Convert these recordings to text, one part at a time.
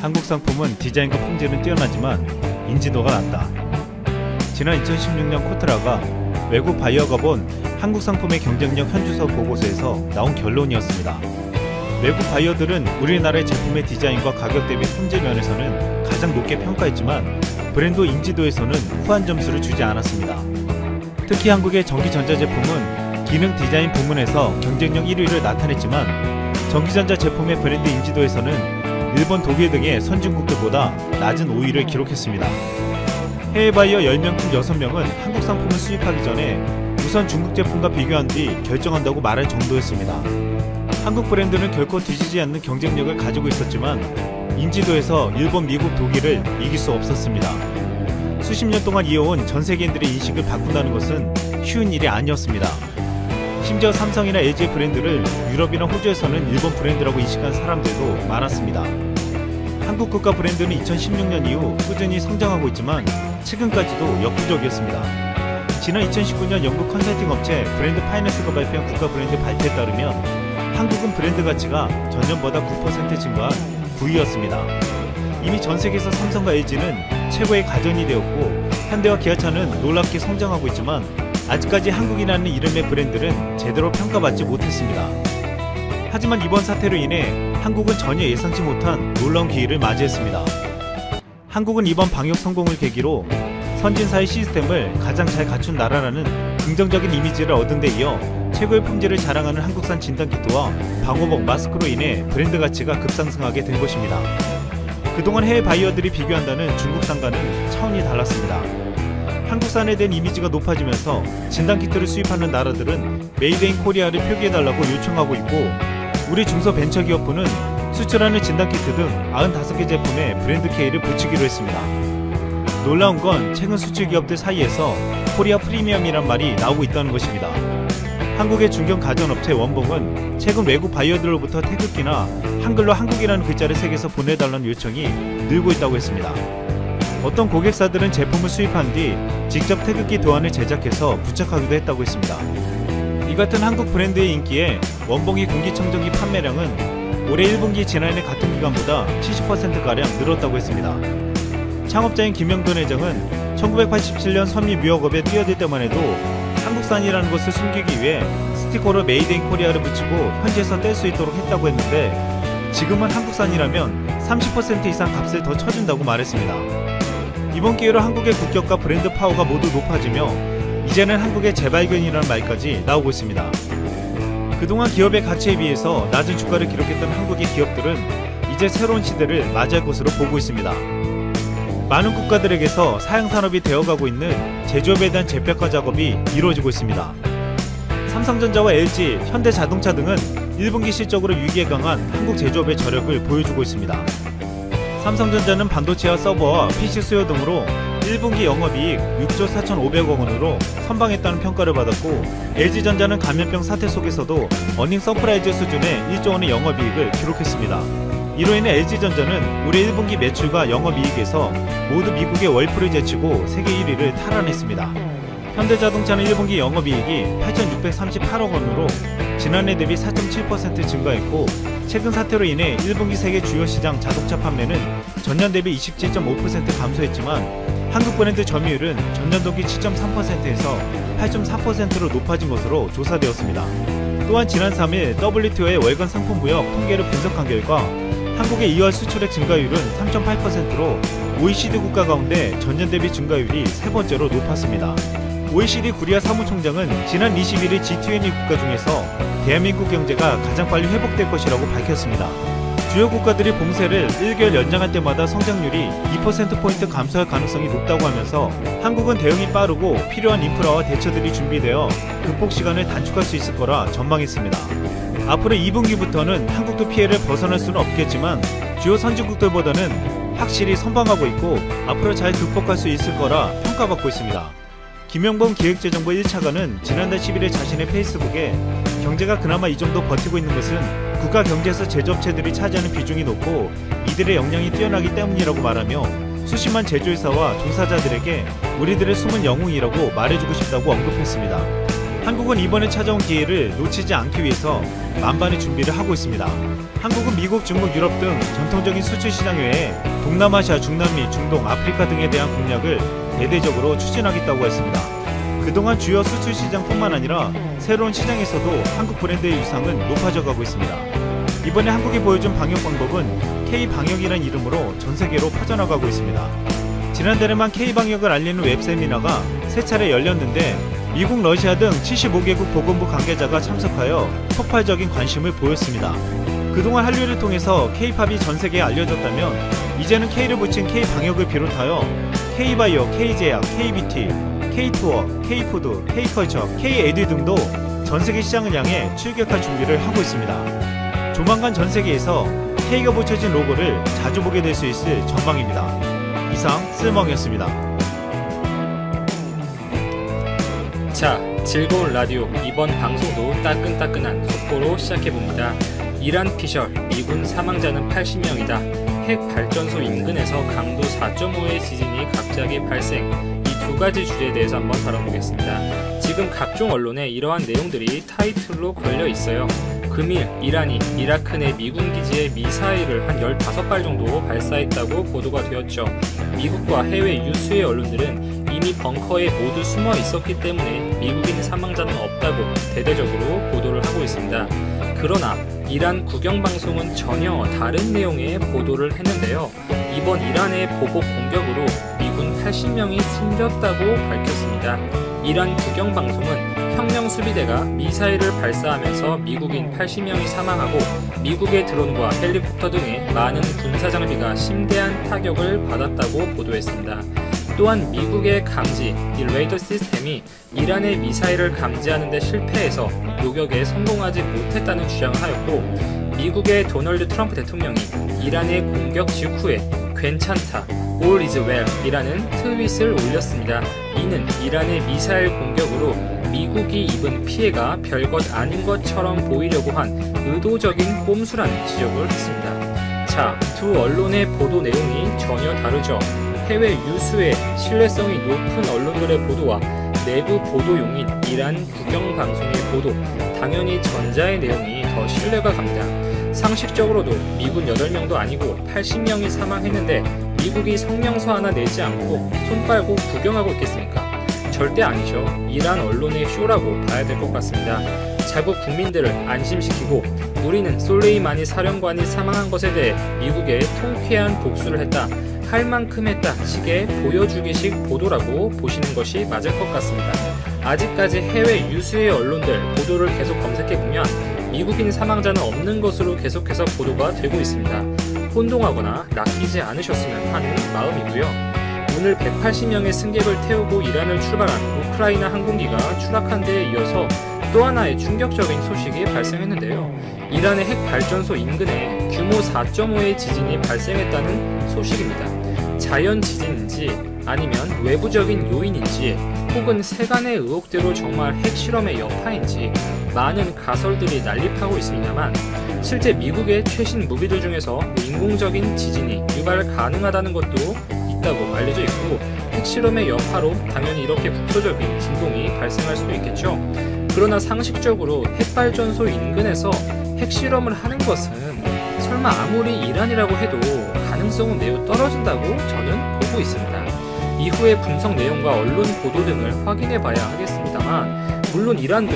한국 상품은 디자인과 품질은 뛰어나지만 인지도가 낮다. 지난 2016년 코트라가 외국 바이어가 본 한국 상품의 경쟁력 현주소 보고서에서 나온 결론이었습니다. 외국 바이어들은 우리나라의 제품의 디자인과 가격 대비 품질 면에서는 가장 높게 평가했지만 브랜드 인지도에서는 후한 점수를 주지 않았습니다. 특히 한국의 전기전자 제품은 기능 디자인 부문에서 경쟁력 1위를 나타냈지만 전기전자 제품의 브랜드 인지도에서는 일본, 독일 등의 선진국들보다 낮은 5위를 기록했습니다. 해외 바이어 10명 중 6명은 한국 상품을 수입하기 전에 우선 중국 제품과 비교한 뒤 결정한다고 말할 정도였습니다. 한국 브랜드는 결코 뒤지지 않는 경쟁력을 가지고 있었지만 인지도에서 일본, 미국, 독일을 이길 수 없었습니다. 수십 년 동안 이어온 전 세계인들의 인식을 바꾼다는 것은 쉬운 일이 아니었습니다. 심지어 삼성이나 LG 브랜드를 유럽이나 호주에서는 일본 브랜드라고 인식한 사람들도 많았습니다. 한국 국가 브랜드는 2016년 이후 꾸준히 성장하고 있지만 최근까지도 역부족이었습니다. 지난 2019년 영국 컨설팅 업체 브랜드 파이낸스가 발표한 국가 브랜드 발표에 따르면 한국은 브랜드 가치가 전년보다 9% 증가한 9위였습니다. 이미 전 세계에서 삼성과 LG는 최고의 가전이 되었고 현대와 기아차는 놀랍게 성장하고 있지만 아직까지 한국이라는 이름의 브랜드는 제대로 평가받지 못했습니다. 하지만 이번 사태로 인해 한국은 전혀 예상치 못한 놀라운 기회를 맞이했습니다. 한국은 이번 방역 성공을 계기로 선진사의 시스템을 가장 잘 갖춘 나라라는 긍정적인 이미지를 얻은 데 이어 최고의 품질을 자랑하는 한국산 진단키트와 방호복, 마스크로 인해 브랜드 가치가 급상승하게 된 것입니다. 그동안 해외 바이어들이 비교한다는 중국산과는 차원이 달랐습니다. 한국산에 대한 이미지가 높아지면서 진단키트를 수입하는 나라들은 메이드 인 코리아를 표기해달라고 요청하고 있고 우리 중소벤처기업부는 수출하는 진단키트 등 95개 제품에 브랜드 K를 붙이기로 했습니다. 놀라운 건 최근 수출기업들 사이에서 코리아 프리미엄이란 말이 나오고 있다는 것입니다. 한국의 중견 가전업체 원봉은 최근 외국 바이어들로부터 태극기나 한글로 한국이라는 글자를 새겨서 보내달라는 요청이 늘고 있다고 했습니다. 어떤 고객사들은 제품을 수입한 뒤 직접 태극기 도안을 제작해서 부착하기도 했다고 했습니다. 이 같은 한국 브랜드의 인기에 원봉이 공기청정기 판매량은 올해 1분기 지난해 같은 기간보다 70%가량 늘었다고 했습니다. 창업자인 김영돈 회장은 1987년 섬유무역업에 뛰어들 때만 해도 한국산이라는 것을 숨기기 위해 스티커로 메이드 인 코리아를 붙이고 현지에서 뗄 수 있도록 했다고 했는데 지금은 한국산이라면 30% 이상 값을 더 쳐준다고 말했습니다. 이번 기회로 한국의 국격과 브랜드 파워가 모두 높아지며 이제는 한국의 재발견이라는 말까지 나오고 있습니다. 그동안 기업의 가치에 비해서 낮은 주가를 기록했던 한국의 기업들은 이제 새로운 시대를 맞이할 것으로 보고 있습니다. 많은 국가들에게서 사양산업이 되어가고 있는 제조업에 대한 재평가 작업이 이루어지고 있습니다. 삼성전자와 LG, 현대자동차 등은 1분기 실적으로 위기에 강한 한국 제조업의 저력을 보여주고 있습니다. 삼성전자는 반도체와 서버와 PC 수요 등으로 1분기 영업이익 6조 4,500억 원으로 선방했다는 평가를 받았고 LG전자는 감염병 사태 속에서도 어닝 서프라이즈 수준의 1조 원의 영업이익을 기록했습니다. 이로 인해 LG전자는 올해 1분기 매출과 영업이익에서 모두 미국의 월프를 제치고 세계 1위를 탈환했습니다. 현대자동차는 1분기 영업이익이 8,638억 원으로 지난해 대비 4.7% 증가했고 최근 사태로 인해 1분기 세계 주요 시장 자동차 판매는 전년 대비 27.5% 감소했지만 한국 브랜드 점유율은 전년 동기 7.3%에서 8.4%로 높아진 것으로 조사되었습니다. 또한 지난 3일 WTO의 월간 상품 무역 통계를 분석한 결과 한국의 2월 수출액 증가율은 3.8%로 OECD 국가 가운데 전년 대비 증가율이 세 번째로 높았습니다. OECD 구리아 사무총장은 지난 21일 G20 국가 중에서 대한민국 경제가 가장 빨리 회복될 것이라고 밝혔습니다. 주요 국가들이 봉쇄를 1개월 연장할 때마다 성장률이 2%포인트 감소할 가능성이 높다고 하면서 한국은 대응이 빠르고 필요한 인프라와 대처들이 준비되어 극복 시간을 단축할 수 있을 거라 전망했습니다. 앞으로 2분기부터는 한국도 피해를 벗어날 수는 없겠지만 주요 선진국들보다는 확실히 선방하고 있고 앞으로 잘 극복할 수 있을 거라 평가받고 있습니다. 김영범 기획재정부 1차관은 지난달 11일 자신의 페이스북에 경제가 그나마 이 정도 버티고 있는 것은 국가 경제에서 제조업체들이 차지하는 비중이 높고 이들의 역량이 뛰어나기 때문이라고 말하며 수십만 제조회사와 종사자들에게 우리들의 숨은 영웅이라고 말해주고 싶다고 언급했습니다. 한국은 이번에 찾아온 기회를 놓치지 않기 위해서 만반의 준비를 하고 있습니다. 한국은 미국, 중국, 유럽 등 전통적인 수출 시장 외에 동남아시아, 중남미, 중동, 아프리카 등에 대한 공략을 대대적으로 추진하겠다고 했습니다. 그동안 주요 수출 시장뿐만 아니라 새로운 시장에서도 한국 브랜드의 위상은 높아져 가고 있습니다. 이번에 한국이 보여준 방역 방법은 K방역이라는 이름으로 전 세계로 퍼져나가고 있습니다. 지난달에만 K방역을 알리는 웹세미나가 3차례 열렸는데 미국, 러시아 등 75개국 보건부 관계자가 참석하여 폭발적인 관심을 보였습니다. 그동안 한류를 통해서 K-팝이 전 세계에 알려졌다면 이제는 K를 붙인 K-방역을 비롯하여 K-바이오, K-제약, K-뷰티, K-투어, K-푸드, K-컬처, K-에듀 등도 전 세계 시장을 향해 출격할 준비를 하고 있습니다. 조만간 전 세계에서 K가 붙여진 로고를 자주 보게 될 수 있을 전망입니다. 이상 쓸멍이었습니다. 자, 즐거운 라디오 이번 방송도 따끈따끈한 속보로 시작해봅니다. 이란 피셜, 미군 사망자는 80명이다. 핵 발전소 인근에서 강도 4.5의 지진이 갑자기 발생. 이 두 가지 주제에 대해서 한번 다뤄보겠습니다. 지금 각종 언론에 이러한 내용들이 타이틀로 걸려 있어요. 금일 이란이 이라크 내 미군 기지에 미사일을 한 15발 정도 발사했다고 보도가 되었죠. 미국과 해외 유수의 언론들은 이미 벙커에 모두 숨어 있었기 때문에 미국인 사망자는 없다고 대대적으로 보도를 하고 있습니다. 그러나 이란 국영방송은 전혀 다른 내용의 보도를 했는데요. 이번 이란의 보복 공격으로 미군 80명이 숨졌다고 밝혔습니다. 이란 국영방송은 혁명수비대가 미사일을 발사하면서 미국인 80명이 사망하고 미국의 드론과 헬리콥터 등의 많은 군사장비가 심대한 타격을 받았다고 보도했습니다. 또한 미국의 감지, 이 레이더 시스템이 이란의 미사일을 감지하는 데 실패해서 요격에 성공하지 못했다는 주장을 하였고 미국의 도널드 트럼프 대통령이 이란의 공격 직후에 괜찮다, all is well 이라는 트윗을 올렸습니다. 이는 이란의 미사일 공격으로 미국이 입은 피해가 별것 아닌 것처럼 보이려고 한 의도적인 꼼수라는 지적을 했습니다. 자, 두 언론의 보도 내용이 전혀 다르죠. 해외 유수의 신뢰성이 높은 언론들의 보도와 내부 보도용인 이란 국영방송의 보도, 당연히 전자의 내용이 더 신뢰가 갑니다. 상식적으로도 미군 8명도 아니고 80명이 사망했는데 미국이 성명서 하나 내지 않고 손 빨고 구경하고 있겠습니까? 절대 아니죠. 이란 언론의 쇼라고 봐야 될 것 같습니다. 자국 국민들을 안심시키고 우리는 솔레이마니 사령관이 사망한 것에 대해 미국에 통쾌한 복수를 했다, 할 만큼 했다 식의 보여주기식 보도라고 보시는 것이 맞을 것 같습니다. 아직까지 해외 유수의 언론들 보도를 계속 검색해보면 미국인 사망자는 없는 것으로 계속해서 보도가 되고 있습니다. 혼동하거나 낚이지 않으셨으면 하는 마음이고요. 오늘 180명의 승객을 태우고 이란을 출발한 우크라이나 항공기가 추락한 데에 이어서 또 하나의 충격적인 소식이 발생했는데요. 이란의 핵 발전소 인근에 규모 4.5의 지진이 발생했다는 소식입니다. 자연 지진인지 아니면 외부적인 요인인지 혹은 세간의 의혹대로 정말 핵실험의 여파인지 많은 가설들이 난립하고 있습니다만 실제 미국의 최신 무기들 중에서 인공적인 지진이 유발 가능하다는 것도 있다고 알려져 있고 핵실험의 여파로 당연히 이렇게 국소적인 진동이 발생할 수도 있겠죠. 그러나 상식적으로 핵발전소 인근에서 핵실험을 하는 것은 설마 아무리 이란이라고 해도 가능성은 매우 떨어진다고 저는 보고 있습니다. 이후의 분석 내용과 언론 보도 등을 확인해 봐야 하겠습니다만 물론 이란도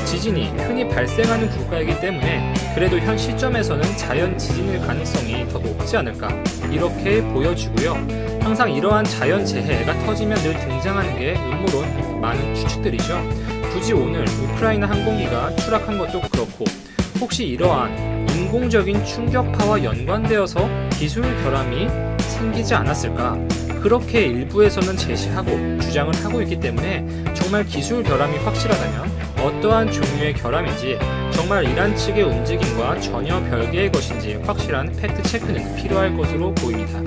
지진이 흔히 발생하는 국가이기 때문에 그래도 현 시점에서는 자연 지진일 가능성이 더 높지 않을까 이렇게 보여지고요. 항상 이러한 자연 재해가 터지면 늘 등장하는 게 음모론 많은 추측들이죠. 굳이 오늘 우크라이나 항공기가 추락한 것도 그렇고 혹시 이러한 인공적인 충격파와 연관되어서 기술 결함이 생기지 않았을까? 그렇게 일부에서는 제시하고 주장을 하고 있기 때문에 정말 기술 결함이 확실하다면 어떠한 종류의 결함인지 정말 이란 측의 움직임과 전혀 별개의 것인지 확실한 팩트 체크는 필요할 것으로 보입니다.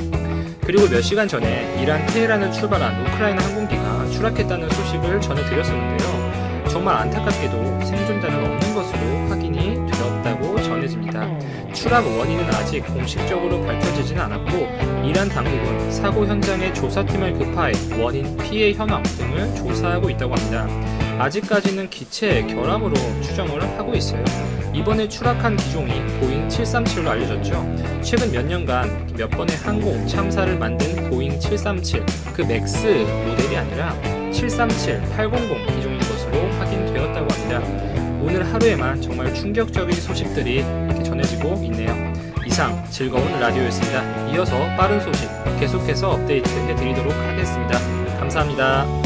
그리고 몇 시간 전에 이란 테헤란을 출발한 우크라이나 항공기가 추락했다는 소식을 전해드렸었는데요. 정말 안타깝게도 생존자는 없는 것으로 확인이 되었다고 전해집니다. 추락 원인은 아직 공식적으로 밝혀지지는 않았고 이란 당국은 사고 현장에 조사팀을 급파해 원인, 피해 현황 등을 조사하고 있다고 합니다. 아직까지는 기체의 결함으로 추정을 하고 있어요. 이번에 추락한 기종이 보잉 737로 알려졌죠. 최근 몇 년간 몇 번의 항공 참사를 만든 보잉 737, 그 맥스 모델이 아니라 737, 800 기종인 것으로 확인되었다고 합니다. 오늘 하루에만 정말 충격적인 소식들이 이렇게 전해지고 있네요. 이상 즐거운 라디오였습니다. 이어서 빠른 소식 계속해서 업데이트 해드리도록 하겠습니다. 감사합니다.